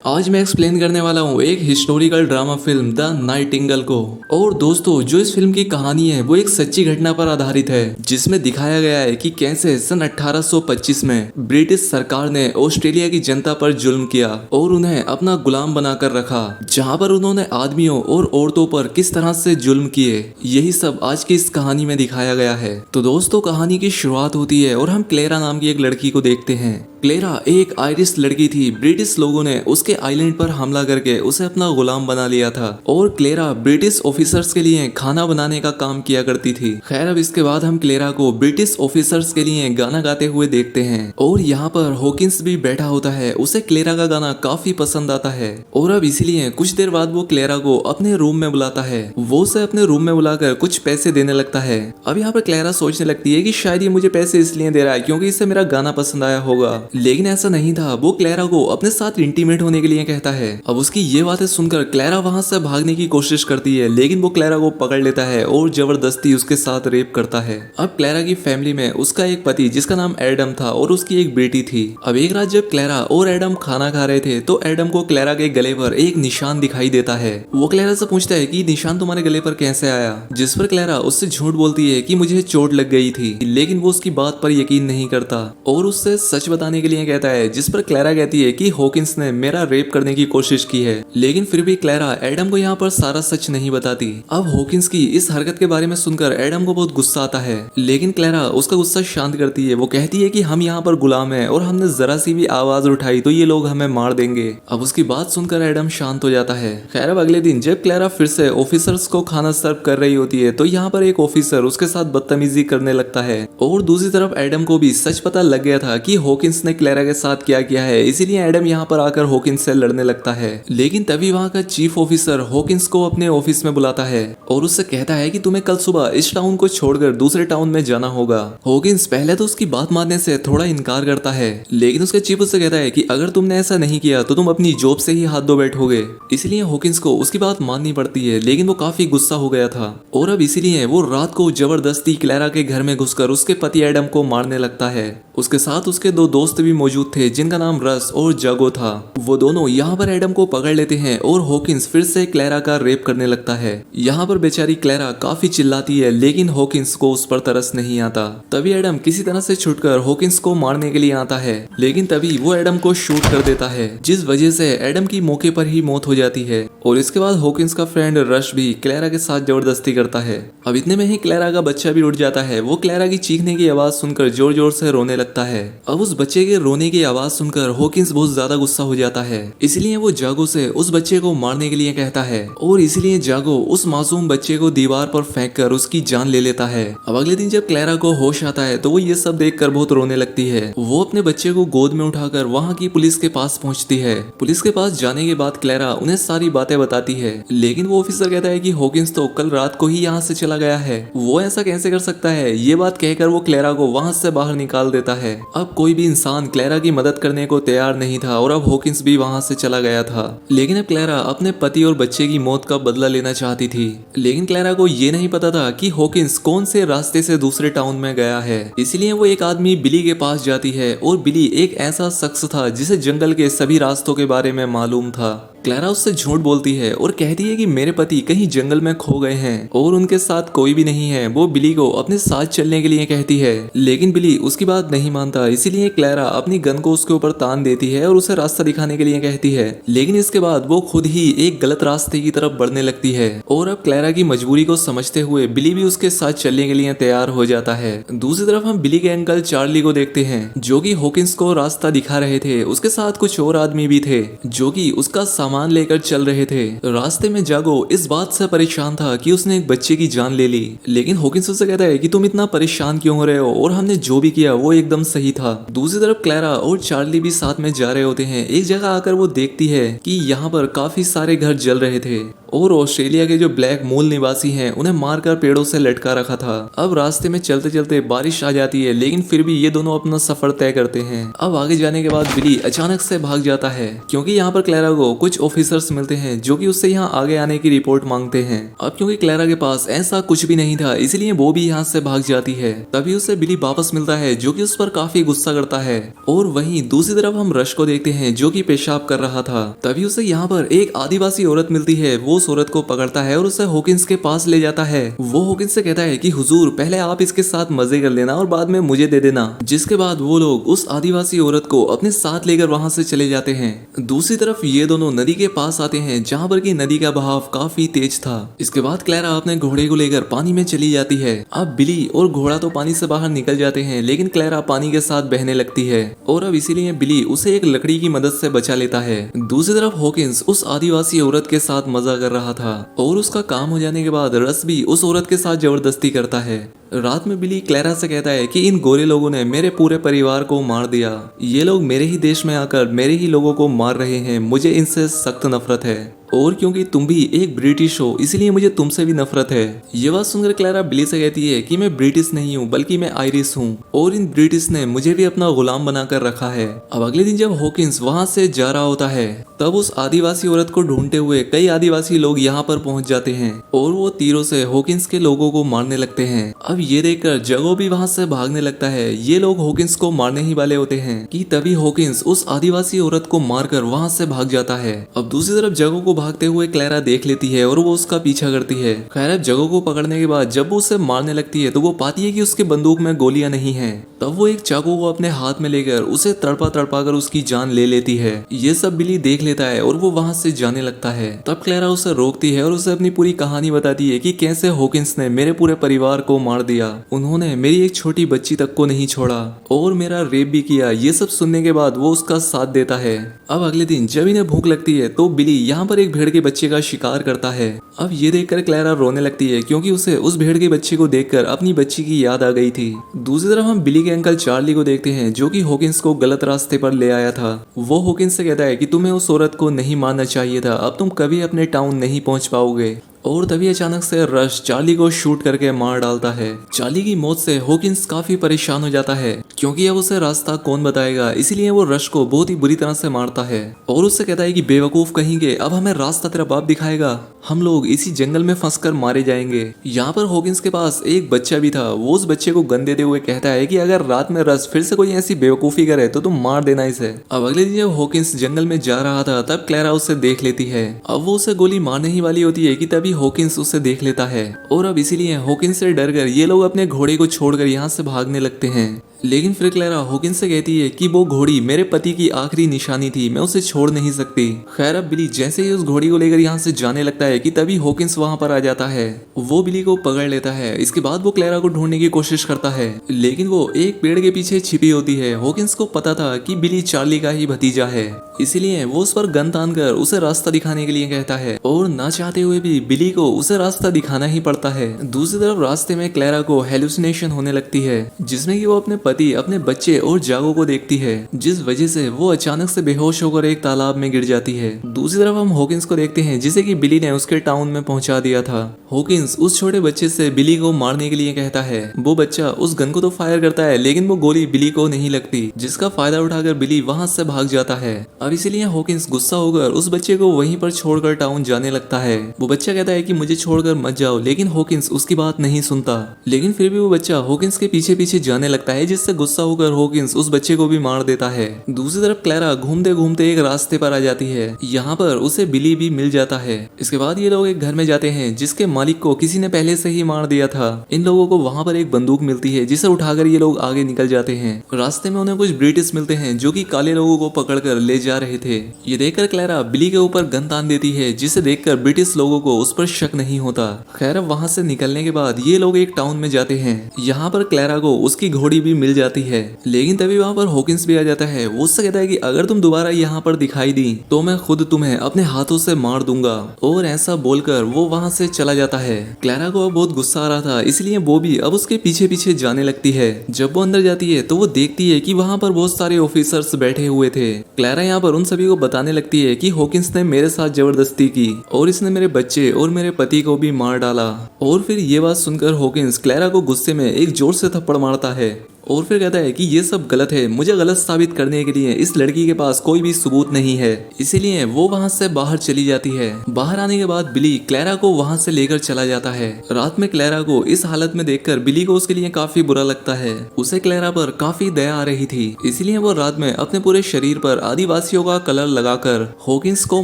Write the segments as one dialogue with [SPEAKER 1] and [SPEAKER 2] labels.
[SPEAKER 1] आज मैं एक्सप्लेन करने वाला हूँ एक historical drama film the Nightingale को। और दोस्तों, जो इस फिल्म की कहानी है वो एक सच्ची घटना पर आधारित है, जिसमें दिखाया गया है कि कैसे सन 1825 में ब्रिटिश सरकार ने ऑस्ट्रेलिया की जनता पर जुल्म किया और उन्हें अपना गुलाम बनाकर रखा, जहाँ पर उन्होंने आदमियों और औरतों पर किस तरह से जुल्म किए। यही सब आज की इस कहानी में दिखाया गया है। तो दोस्तों, कहानी की शुरुआत होती है और हम क्लेरा नाम की एक लड़की को देखते हैं। क्लेरा एक आयरिश लड़की थी। ब्रिटिश लोगों ने उसके आइलैंड पर हमला करके उसे अपना गुलाम बना लिया था और क्लेरा ब्रिटिश ऑफिसर्स के लिए खाना बनाने का काम किया करती थी। खैर, अब इसके बाद हम क्लेरा को ब्रिटिश ऑफिसर्स के लिए गाना गाते हुए देखते हैं और यहाँ पर हॉकिंस भी बैठा होता है। उसे क्लेरा का गाना काफी पसंद आता है और अब इसीलिए कुछ देर बाद वो क्लेरा को अपने रूम में बुलाता है। वो उसे अपने रूम में बुलाकर कुछ पैसे देने लगता है। अब यहाँ पर क्लेरा सोचने लगती है कि शायद ये मुझे पैसे इसलिए दे रहा है क्योंकि इसे मेरा गाना पसंद आया होगा, लेकिन ऐसा नहीं था। वो क्लेरा को अपने साथ इंटीमेट होने के लिए कहता है। अब उसकी ये बातें सुनकर क्लेरा वहां से भागने की कोशिश करती है, लेकिन वो क्लेरा को पकड़ लेता है और जबरदस्ती उसके साथ रेप करता है। अब क्लेरा की फैमिली में उसका एक पति जिसका नाम एडम था और उसकी एक बेटी थी। अब एक रात जब क्लेरा और एडम खाना खा रहे थे तो एडम को क्लेरा के गले पर एक निशान दिखाई देता है। वो क्लेरा से पूछता है कि निशान तुम्हारे गले पर कैसे आया, जिस पर क्लेरा उससे झूठ बोलती है कि मुझे चोट लग गई थी, लेकिन वो उसकी बात पर यकीन नहीं करता और उससे सच बताने के लिए कहता है, जिस पर क्लेरा कहती है कि हॉकिंस ने मेरा रेप करने की कोशिश की है। लेकिन फिर भी क्लेरा एडम को यहाँ पर सारा सच नहीं बताती। अब हॉकिंस की इस हरकत के बारे में सुनकर एडम को बहुत गुस्सा आता है, लेकिन क्लेरा उसका गुस्सा शांत करती है। वो कहती है कि हम यहाँ पर गुलाम हैं और हमने जरा सी भी आवाज उठाई तो ये लोग हमें मार देंगे। अब उसकी बात सुनकर एडम शांत हो जाता है। खैर, अब अगले दिन जब क्लेरा फिर से ऑफिसर्स को खाना सर्व कर रही होती है तो यहाँ पर एक ऑफिसर उसके साथ बदतमीजी करने लगता है और दूसरी तरफ एडम को भी सच पता लग गया था कि हॉकिंस ने क्लेरा के साथ क्या किया है, इसीलिए एडम यहाँ पर आकर हॉकिंस से लड़ने लगता है। लेकिन तभी वहाँ का चीफ ऑफिसर हॉकिंस को अपने ऑफिस में बुलाता है और उससे कहता है कि तुम्हें कल सुबह इस टाउन को छोड़कर दूसरे टाउन में जाना होगा। हॉकिंस पहले तो उसकी बात मानने से थोड़ा इनकार करता है, लेकिन उसके चीफ उससे कहता है कि अगर तुमने ऐसा नहीं किया तो तुम अपनी जॉब से ही हाथ धो बैठोगे। इसलिए हॉकिंस को उसकी बात माननी पड़ती है, लेकिन वो काफी गुस्सा हो गया था और अब इसीलिए वो रात को जबरदस्ती क्लेरा के घर में घुसकर उसके पति एडम को मारने लगता है। उसके साथ उसके दो दोस्त भी मौजूद थे जिनका नाम रस और जागो था। वो दोनों यहाँ पर एडम को पकड़ लेते हैं और हॉकिंस फिर से क्लेरा का रेप करने लगता है। यहाँ पर बेचारी क्लेरा काफी चिल्लाती है, लेकिन हॉकिंस को उस पर तरस नहीं आता। तभी एडम किसी तरह से छुटकर हॉकिंस को मारने के लिए आता है, लेकिन तभी वो एडम को शूट कर देता है, जिस वजह से एडम की मौके पर ही मौत हो जाती है। और इसके बाद हॉकिंस का फ्रेंड रश भी क्लेरा के साथ जबरदस्ती करता है। अब इतने में ही क्लेरा का बच्चा भी उठ जाता है। वो क्लेरा की चीखने की आवाज सुनकर जोर जोर से रोने लगता है। अब उस बच्चे के रोने की आवाज सुनकर हॉकिंस बहुत ज्यादा गुस्सा हो जाता है, इसलिए वो जागो से उस बच्चे को मारने के लिए कहता है और इसलिए जागो उस मासूम बच्चे को दीवार पर फेंक कर उसकी जान ले लेता है। अब अगले दिन जब क्लेरा को होश आता है तो वो ये सब देखकर बहुत रोने लगती है। वो अपने बच्चे को गोद में उठाकर वहाँ की पुलिस के पास पहुँचती है। पुलिस के पास जाने के बाद क्लेरा उन्हें सारी बातें बताती है, लेकिन वो ऑफिसर कहता है कि हॉकिंस तो कल रात को ही यहाँ से चला गया है, वो ऐसा कैसे कर सकता है। ये बात कहकर वो क्लेरा को वहाँ से बाहर निकाल देता है। अब कोई भी इंसान क्लेरा की मदद करने को तैयार नहीं था और अब हॉकिंस भी वहाँ से चला गया था। लेकिन अब क्लेरा अपने पति और बच्चे की मौत का बदला लेना चाहती थी, लेकिन क्लेरा को ये नहीं पता था कि हॉकिंस कौन से रास्ते से दूसरे टाउन में गया है। इसलिए वो एक आदमी बिली के पास जाती है और बिली एक ऐसा शख्स था जिसे जंगल के सभी रास्तों के बारे में मालूम था। क्लेरा उससे झूठ बोलती है और कहती है कि मेरे पति कहीं जंगल में खो गए हैं और उनके साथ कोई भी नहीं है। वो बिली को अपने साथ चलने के लिए कहती है, लेकिन बिली उसकी बात नहीं मानता। इसीलिए क्लेरा अपनी गन को उसके ऊपर तान देती है और उसे रास्ता दिखाने के लिए कहती है, लेकिन इसके बाद वो खुद ही एक गलत रास्ते की तरफ बढ़ने लगती है। और अब क्लेरा की मजबूरी को समझते हुए बिली भी उसके साथ चलने के लिए तैयार हो जाता है। दूसरी तरफ हम बिली के अंकल चार्ली को देखते हैं, जो कि हॉकिंस को रास्ता दिखा रहे थे। उसके साथ कुछ और आदमी भी थे जो कि उसका सामान लेकर चल रहे थे। रास्ते में जागो इस बात से परेशान था कि उसने एक बच्चे की जान ले ली, लेकिन हॉकिंस उससे कहता है कि तुम इतना परेशान क्यों हो रहे हो और हमने जो भी किया वो एकदम सही था। दूसरी तरफ क्लेरा और चार्ली भी साथ में जा रहे होते हैं। एक जगह आकर वो देखती है कि यहाँ पर काफी सारे घर जल रहे थे और ऑस्ट्रेलिया के जो ब्लैक मूल निवासी हैं उन्हें मारकर पेड़ों से लटका रखा था। अब रास्ते में चलते चलते बारिश आ जाती है, लेकिन फिर भी ये दोनों अपना सफर तय करते हैं। अब आगे जाने के बाद बिली अचानक से भाग जाता है क्योंकि यहाँ पर क्लैरा को कुछ ऑफिसर्स मिलते हैं जो कि उससे यहाँ आगे आने की रिपोर्ट मांगते हैं। अब क्योंकि क्लैरा के पास ऐसा कुछ भी नहीं था, इसलिए वो भी यहाँ से भाग जाती है। तभी उसे बिली वापस मिलता है जो कि उस पर काफी गुस्सा करता है। और वहीं दूसरी तरफ हम रश को देखते हैं जो कि पेशाब कर रहा था। तभी उसे यहाँ पर एक आदिवासी औरत मिलती है। वो उस औरत को पकड़ता है और उसे हॉकिंस के पास ले जाता है। वो हॉकिंस से कहता है कि हुजूर, पहले आप इसके साथ मजे कर लेना और बाद में मुझे दे देना। जिसके बाद वो लोग उस आदिवासी औरत को अपने साथ लेकर वहां से चले जाते हैं। दूसरी तरफ ये दोनों नदी के पास आते हैं जहाँ पर की नदी का बहाव काफी तेज था। इसके बाद क्लैरा अपने घोड़े को लेकर पानी में चली जाती है। अब बिली और घोड़ा तो पानी से बाहर निकल जाते हैं, लेकिन क्लैरा पानी के साथ बहने लगती है और अब इसीलिए बिली उसे एक लकड़ी की मदद से बचा लेता है। दूसरी तरफ हॉकिंस उस आदिवासी औरत के साथ मजा कर रहा था और उसका काम हो जाने के बाद रस भी उस औरत के साथ जबरदस्ती करता है। रात में बिली क्लैरा से कहता है कि इन गोरे लोगों ने मेरे पूरे परिवार को मार दिया। ये लोग मेरे ही देश में आकर मेरे ही लोगों को मार रहे हैं। मुझे इनसे सख्त नफरत है और क्योंकि तुम भी एक ब्रिटिश हो इसलिए मुझे तुमसे भी नफरत है। ये बात सुनकर क्लैरा बिली से कहती है कि मैं ब्रिटिश नहीं हूँ बल्कि मैं आयरिश हूँ और इन ब्रिटिश ने मुझे भी अपना गुलाम बनाकर रखा है। अब अगले दिन जब हॉकिंस वहां से जा रहा होता है तब उस आदिवासी औरत को ढूंढते हुए कई आदिवासी लोग यहाँ पर पहुंच जाते हैं और वो तीरों से हॉकिंस के लोगों को मारने लगते हैं। अब ये देखकर जगो भी वहां से भागने लगता है। ये लोग हॉकिंस को मारने ही वाले होते हैं कि तभी हॉकिंस उस आदिवासी औरत को मारकर वहां से भाग जाता है। अब दूसरी तरफ जगो को भागते हुए क्लैरा देख लेती है और वो उसका पीछा करती है। खैर जगो को पकड़ने के बाद जब वो उसे मारने लगती है तो वो पाती है कि उसके बंदूक में गोलियां नहीं है। तब वो एक चाकू को अपने हाथ में लेकर उसे तड़पा तड़पा कर उसकी जान ले लेती है। ये सब बिली देख लेता है और वो वहां से जाने लगता है। तब क्लैरा उसे रोकती है और उसे अपनी पूरी कहानी बताती है कि कैसे हॉकिंस ने मेरे पूरे परिवार को मार दिया। उन्होंने मेरी एक छोटी बच्ची तक को नहीं छोड़ा और मेरा रेप भी किया। ये सब सुनने के बाद वो उसका साथ देता है। अब अगले दिन जब इन्हें भूख लगती है तो बिली यहाँ पर एक भेड़ के बच्चे का शिकार करता है। अब ये देखकर क्लैरा रोने लगती है क्योंकि उसे उस भेड़ के बच्चे को देखकर अपनी बच्ची की याद आ गई थी। दूसरी तरफ हम बिली के अंकल चार्ली को देखते हैं जो कि हॉकिंस को गलत रास्ते पर ले आया था। वो हॉकिंस से कहता है कि तुम्हें उस औरत को नहीं मारना चाहिए था, अब तुम कभी अपने टाउन नहीं पहुंच पाओगे। और तभी अचानक से रश चार्ली को शूट करके मार डालता है। चार्ली की मौत से हॉकिंस काफी परेशान हो जाता है क्योंकि अब उसे रास्ता कौन बताएगा, इसीलिए वो रश को बहुत ही बुरी तरह से मारता है और उससे कहता है कि बेवकूफ कहेंगे, अब हमें रास्ता तेरा बाप दिखाएगा, हम लोग इसी जंगल में फंसकर मारे जाएंगे। यहाँ पर हॉकिंस के पास एक बच्चा भी था। वो उस बच्चे को गन देते हुए कहता है कि अगर रात में रश फिर से कोई ऐसी बेवकूफी करे तो तुम मार देना इसे। अब अगले दिन जब हॉकिंस जंगल में जा रहा था तब क्लैरा उसे देख लेती है। अब वो उसे गोली मारने ही वाली होती है कि तभी हॉकिंस उसे देख लेता है और अब इसीलिए हॉकिंस से डरकर ये लोग अपने घोड़े को छोड़कर यहाँ से भागने लगते हैं। लेकिन फिर क्लैरा हॉकिंस से कहती है कि वो घोड़ी मेरे पति की आखिरी निशानी थी, मैं उसे छोड़ नहीं सकती। खैर अब बिली जैसे ही उस घोड़ी को लेकर यहाँ से जाने लगता है कि तभी हॉकिंस वहां पर आ जाता है। वो बिली को पकड़ लेता है। इसके बाद वो क्लैरा को ढूंढने की कोशिश करता है लेकिन वो एक पेड़ के पीछे छिपी होती है। हॉकिंस को पता था कि बिली चार्ली का ही भतीजा है, इसीलिए वो उस पर गन तान कर उसे रास्ता दिखाने के लिए कहता है और ना चाहते हुए भी बिली को उसे रास्ता दिखाना ही पड़ता है। दूसरी तरफ रास्ते में क्लैरा को हेलुसिनेशन होने लगती है जिसमें कि वो अपने पति, अपने बच्चे और जागो को देखती है, जिस वजह से वो अचानक से बेहोश होकर एक तालाब में गिर जाती है। दूसरी तरफ हम हॉकिंस को देखते हैं जिसे कि बिली ने उसके टाउन में पहुंचा दिया था। हॉकिंस उस छोटे बच्चे से बिली को मारने के लिए कहता है। वो बच्चा उस गन को तो फायर करता है लेकिन वो गोली बिली को नहीं लगती, जिसका फायदा उठाकर बिली वहां से भाग जाता है। अब इसीलिए हॉकिंस गुस्सा होकर उस बच्चे को वहीं पर छोड़कर टाउन जाने लगता है। वो बच्चा कहता है कि मुझे छोड़कर मत जाओ, लेकिन हॉकिंस उसकी बात नहीं सुनता। लेकिन फिर भी वो बच्चा हॉकिंस के पीछे पीछे जाने लगता है जिससे गुस्सा होकर हॉकिंस उस बच्चे को भी मार देता है। दूसरी तरफ क्लैरा घूमते घूमते एक रास्ते पर आ जाती है। यहाँ पर उसे बिली भी मिल जाता है। इसके बाद ये लोग एक घर में जाते हैं जिसके मालिक को किसी ने पहले से ही मार दिया था। इन लोगों को वहाँ पर एक बंदूक मिलती है जिसे उठाकर ये लोग आगे निकल जाते हैं। रास्ते में उन्हें कुछ ब्रिटिश मिलते हैं जो कि काले लोगों को पकड़कर ले जा रहे थे। ये देखकर क्लैरा बिली के ऊपर गन तान देती है जिसे देखकर ब्रिटिश लोगों को उस पर शक नहीं होता। खैर वहां से निकलने के बाद ये लोग एक टाउन में जाते हैं। यहाँ पर क्लैरा को उसकी घोड़ी भी मिल मिल जाती है। लेकिन तभी वहाँ पर हॉकिंस भी आ जाता है। वो उससे कहता है कि अगर तुम दोबारा यहाँ पर दिखाई दी तो मैं खुद तुम्हें अपने हाथों से मार दूंगा, और ऐसा बोलकर वो वहाँ से चला जाता है। क्लैरा को अब बहुत गुस्सा आ रहा था, इसलिए वो भी अब उसके पीछे पीछे जाने लगती है। जब वो अंदर जाती है तो वो देखती है कि वहाँ पर बहुत सारे ऑफिसर्स बैठे हुए थे। क्लैरा यहाँ पर उन सभी को बताने लगती है कि हॉकिंस ने मेरे साथ जबरदस्ती की और इसने मेरे बच्चे और मेरे पति को भी मार डाला। और फिर ये बात सुनकर हॉकिंस क्लैरा को गुस्से में एक जोर से थप्पड़ मारता है और फिर कहता है कि ये सब गलत है। मुझे गलत साबित करने के लिए इस लड़की के पास कोई भी सबूत नहीं है। इसीलिए वो वहाँ से बाहर चली जाती है। बाहर आने के बाद बिली क्लैरा को वहाँ से लेकर चला जाता है। रात में क्लैरा को इस हालत में देखकर बिली को उसके लिए काफी बुरा लगता है। उसे क्लैरा पर काफी दया आ रही थी, इसलिए वो रात में अपने पूरे शरीर पर आदिवासियों का कलर लगाकर हॉकिंस को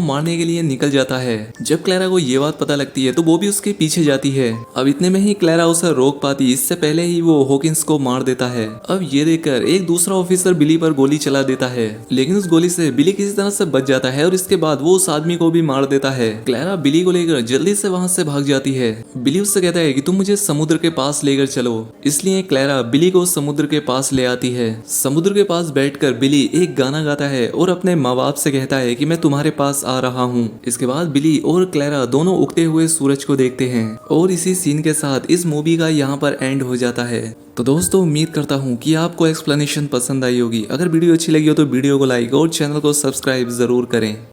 [SPEAKER 1] मारने के लिए निकल जाता है। जब क्लैरा को ये बात पता लगती है तो वो भी उसके पीछे जाती है। अब इतने में ही क्लैरा उसे रोक पाती, इससे पहले ही वो हॉकिंस को मार देता है। अब ये देखकर एक दूसरा ऑफिसर बिली पर गोली चला देता है, लेकिन उस गोली से बिली किसी तरह से बच जाता है और इसके बाद वो उस आदमी को भी मार देता है। क्लैरा बिली को लेकर जल्दी से वहां से भाग जाती है। बिली उससे कहता है कि तुम मुझे समुद्र के पास लेकर चलो, इसलिए क्लैरा बिली को समुद्र के पास ले आती है। समुद्र के पास बैठकर बिली एक गाना गाता है और अपने माँ बाप से कहता है कि मैं तुम्हारे पास आ रहा हूँ। इसके बाद बिली और क्लैरा दोनों उगते हुए सूरज को देखते हैं और इसी सीन के साथ इस मूवी का यहाँ पर एंड हो जाता है। तो दोस्तों उम्मीद करता हूँ कि आपको एक्सप्लेनेशन पसंद आई होगी। अगर वीडियो अच्छी लगी हो तो वीडियो को लाइक और चैनल को सब्सक्राइब जरूर करें।